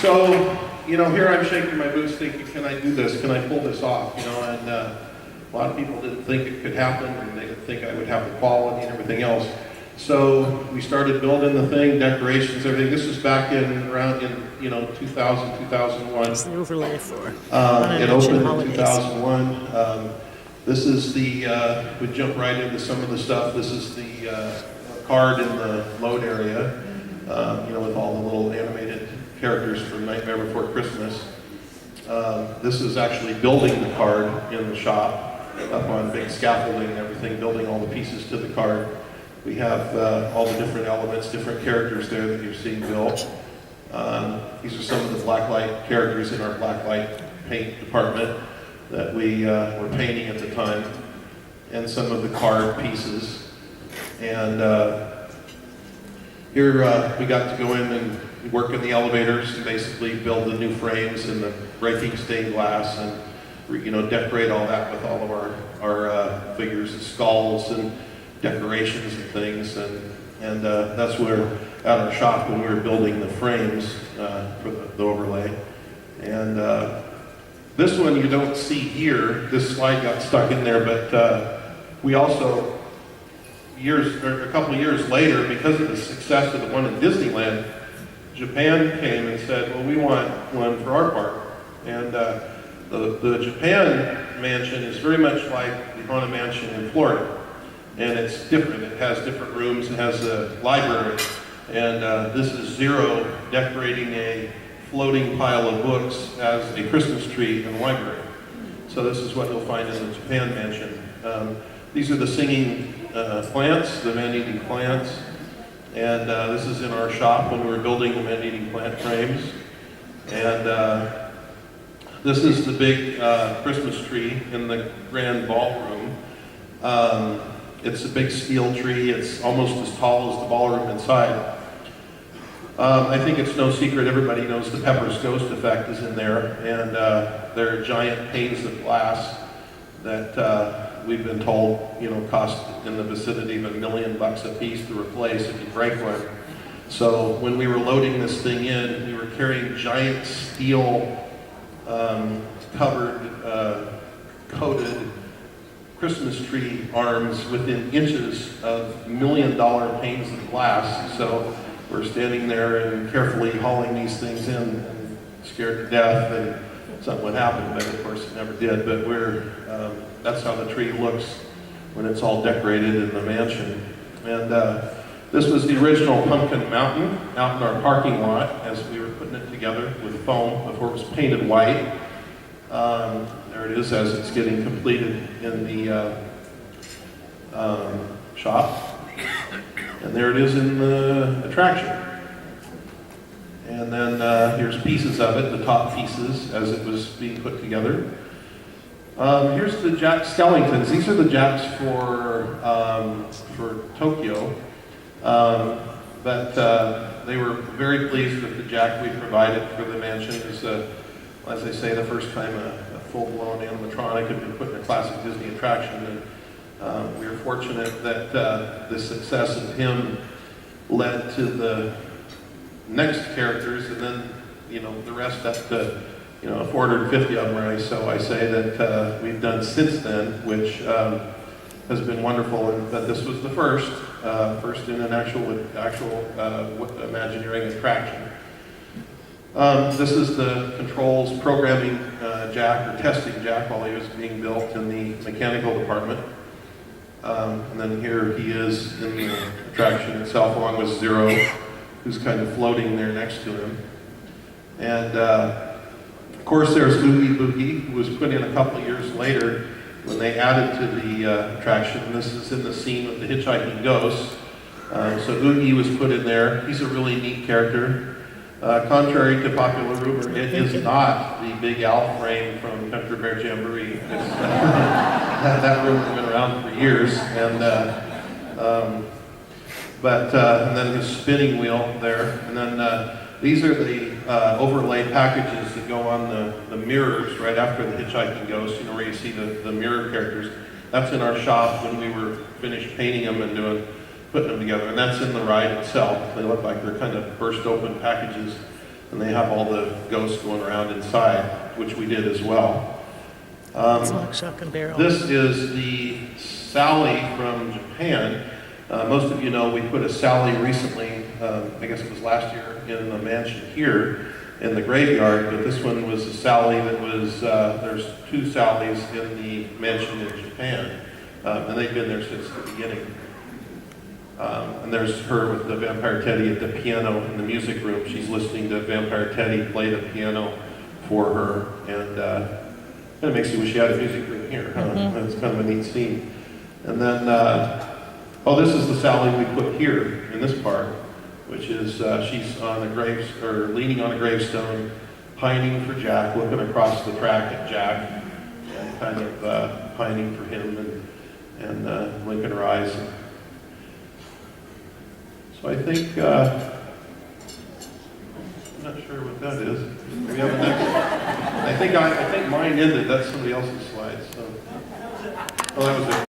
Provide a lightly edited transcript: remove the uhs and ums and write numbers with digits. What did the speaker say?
So, you know, here I'm shaking my boots thinking, can I do this? Can I pull this off? You know, and a lot of people didn't think it could happen, and they didn't think I would have the quality and everything else. So we started building the thing, decorations, everything. This was back around 2000, 2001. What's the overlay for? It opened in 2001. This is we jump right into some of the stuff. This is the card in the load area, with all the little animated characters from Nightmare Before Christmas. This is actually building the card in the shop, up on big scaffolding and everything, building all the pieces to the card. We have all the different elements, different characters there that you've seen built. These are some of the blacklight characters in our blacklight paint department that we were painting at the time, and some of the card pieces. And here we got to go in and work in the elevators and basically build the new frames and the breaking stained glass, and decorate all that with all of our figures and skulls and decorations and things, and that's where at our shop when we were building the frames for the overlay. And this one you don't see here. This slide got stuck in there, but we also a couple of years later, because of the success of the one in Disneyland, Japan came and said, well, we want one for our park. And the Japan mansion is very much like the Haunted Mansion in Florida. And it's different. It has different rooms. It has a library. And this is Zero decorating a floating pile of books as a Christmas tree in the library. So this is what you'll find in the Japan mansion. These are the singing plants, the man-eating plants. And this is in our shop when we were building the man-eating plant frames. And this is the big Christmas tree in the grand ballroom. It's a big steel tree. It's almost as tall as the ballroom inside. I think it's no secret, everybody knows the Pepper's Ghost effect is in there, and there are giant panes of glass that we've been told, cost in the vicinity of $1 million a piece to replace if you break one. So when we were loading this thing in, we were carrying giant steel coated Christmas tree arms within inches of $1 million panes of glass. So we're standing there and carefully hauling these things in and scared to death, and something would happen, but of course it never did. But that's how the tree looks when it's all decorated in the mansion. And this was the original Pumpkin Mountain out in our parking lot as we were putting it together with foam before it was painted white. There it is as it's getting completed in the shop. And there it is in the attraction. And then here's pieces of it, the top pieces as it was being put together. Here's the Jack Skellingtons. These are the Jacks for Tokyo. But they were very pleased with the Jack we provided for the mansion. It was, as I say, the first time a full-blown animatronic had been put in a classic Disney attraction. And we were fortunate that the success of him led to the next characters, and then the rest up to 450 of them. So I say that we've done since then, which has been wonderful, and that this was the first in an actual Imagineering attraction. This is the controls programming Jack, or testing Jack while he was being built in the mechanical department. And then here he is in the attraction itself, along with Zero, who's kind of floating there next to him. And of course there's Oogie Boogie, who was put in a couple of years later when they added to the attraction. This is in the scene with the hitchhiking ghosts. So Oogie was put in there. He's a really neat character. Contrary to popular rumor, it is not the Big Al frame from Country Bear Jamboree. That rumor has been around for years, and then his spinning wheel there, and then these are the overlay packages that go on the mirrors right after the hitchhiking ghost. Where you see the mirror characters. That's in our shop when we were finished painting them and doing putting them together, and that's in the ride itself. They look like they're kind of burst open packages, and they have all the ghosts going around inside, which we did as well. It's like shock and barrel. This is the Sally from Japan. Most of you know we put a Sally recently, I guess it was last year, in a mansion here in the graveyard, but this one was a Sally that was, there's two Sallys in the mansion in Japan, and they've been there since the beginning. And there's her with the Vampire Teddy at the piano in the music room. She's listening to Vampire Teddy play the piano for her, and kind of makes you wish you had a music room here. Huh? It's kind of a neat scene. And then, oh, this is the Sally we put here in this part, which is she's on a leaning on a gravestone, pining for Jack, looking across the track at Jack, and kind of pining for him, and blinking her eyes. So I think, I'm not sure what that is. Do we have a next? I think mine ended. That's somebody else's slide. So, well, that was it.